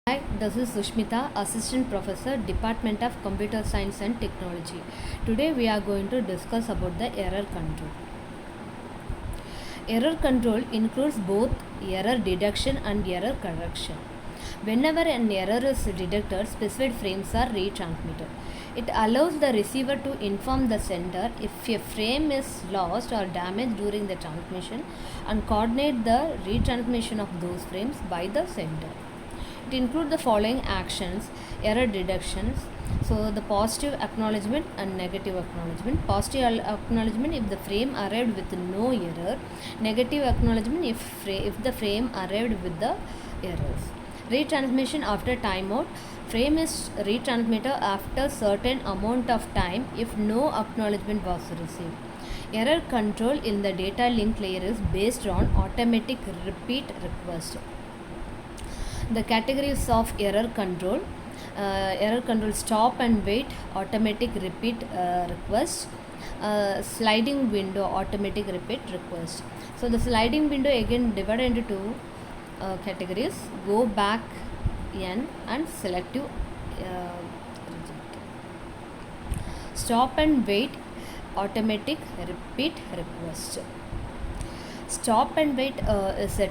Hi, this is Susmitha, Assistant Professor, Department of Computer Science and Technology. Today we are going to discuss about the error control. Error control includes both error detection and error correction. Whenever an error is detected, specified frames are retransmitted. It allows the receiver to inform the sender if a frame is lost or damaged during the transmission and coordinate the retransmission of those frames by the sender. It includes the following actions: error deductions. So the positive acknowledgement and negative acknowledgement. Positive acknowledgement if the frame arrived with no error. Negative acknowledgement if the frame arrived with the errors. Retransmission after timeout. Frame is retransmitted after certain amount of time if no acknowledgement was received. Error control in the data link layer is based on automatic repeat request. The categories of error control: stop and wait, automatic repeat request, sliding window, automatic repeat request. So the sliding window again divided into two categories: go back n and selective reject. Stop and wait, automatic repeat request. Stop and wait is a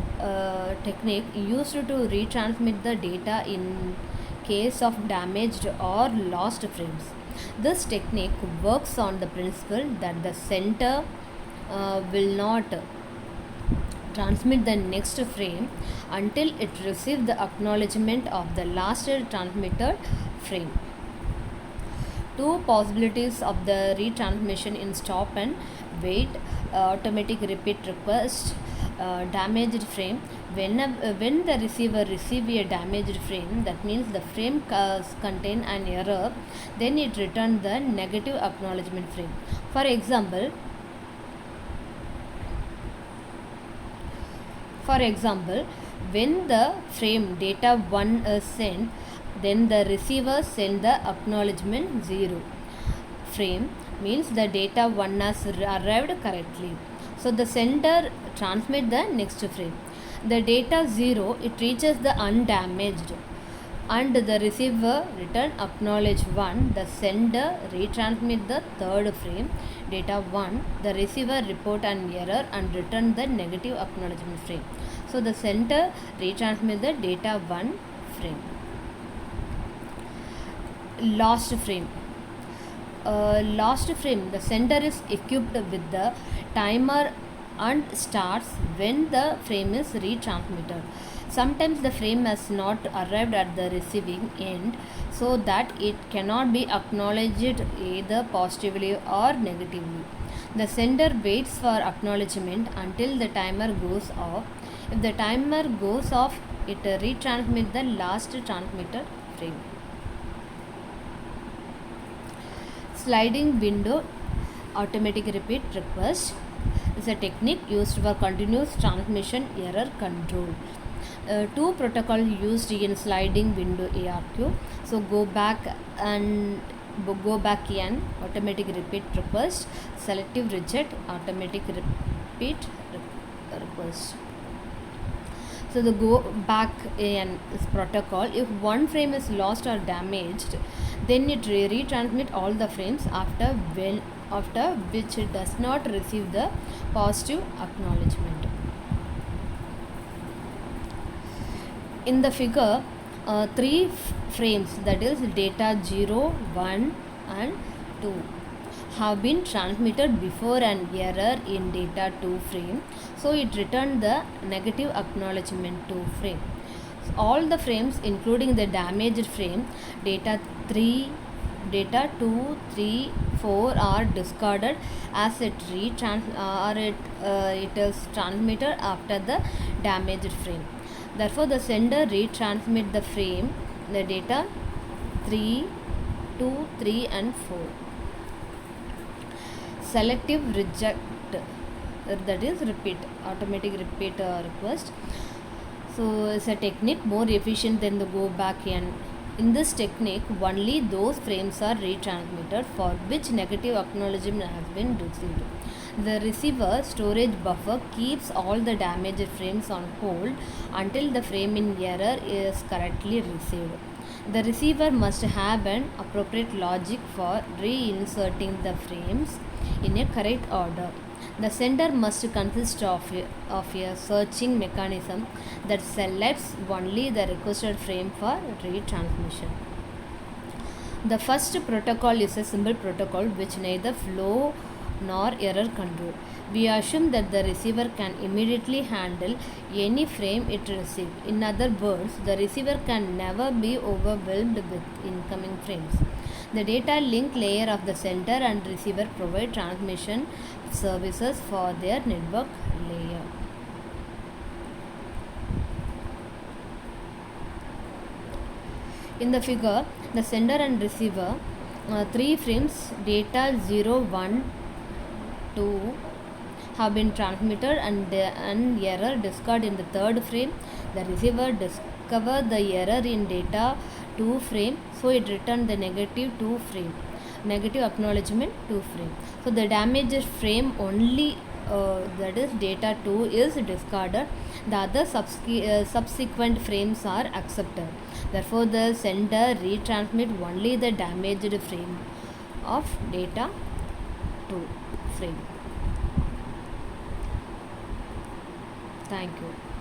technique used to retransmit the data in case of damaged or lost frames. This technique works on the principle that the sender will not transmit the next frame until it receives the acknowledgement of the last transmitted frame. Two possibilities of the retransmission in stop and wait: automatic repeat request, damaged frame. When the receiver receives a damaged frame, that means the frame contain an error, then it returns the negative acknowledgement frame. For example, when the frame data 1 is sent, then the receiver send the acknowledgement 0 frame, means the data 1 has arrived correctly. So the sender transmit the next frame. The data 0, it reaches the undamaged and the receiver return acknowledge 1. The sender retransmit the third frame, data 1. The receiver report an error and return the negative acknowledgement frame. So the sender retransmit the data 1 frame. Lost frame. The sender is equipped with the timer and starts when the frame is retransmitted. Sometimes the frame has not arrived at the receiving end, so that it cannot be acknowledged either positively or negatively. The sender waits for acknowledgement until the timer goes off. If the timer goes off, it retransmits the last transmitted frame. Sliding window, automatic repeat request is a technique used for continuous transmission error control. Two protocols used in sliding window ARQ. So go back n, automatic repeat request, selective reject, automatic repeat request. So the go back n is protocol. If one frame is lost or damaged, then it retransmit all the frames after which it does not receive the positive acknowledgement. In the figure, three frames, that is data 0, 1 and 2, have been transmitted before an error in data 2 frame, so it returned the negative acknowledgement 2 frame. So all the frames including the damaged frame data 2, 3, 4 are discarded as it is transmitted after the damaged frame. Therefore the sender retransmit the frame, the data 3, 2, 3 and 4. Selective reject, that is repeat, automatic repeat request. So it's a technique more efficient than the go back n. In this technique, only those frames are retransmitted for which negative acknowledgement has been received. The receiver storage buffer keeps all the damaged frames on hold until the frame in error is correctly received. The receiver must have an appropriate logic for reinserting the frames in a correct order. The sender must consist of a searching mechanism that selects only the requested frame for retransmission. The first protocol is a simple protocol which neither flow nor error control. We assume that the receiver can immediately handle any frame it receives. In other words, the receiver can never be overwhelmed with incoming frames. The data link layer of the sender and receiver provide transmission services for their network layer. In the figure, the sender and receiver, three frames data 0, 1, 2 have been transmitted and an error discovered in the third frame. The receiver discovered the error in data 2 frame, so it returned the negative 2 frame, negative acknowledgement 2 frame. So the damaged frame only, that is data 2, is discarded. The other subsequent frames are accepted. Therefore, the sender retransmit only the damaged frame of data 2 frame. Thank you.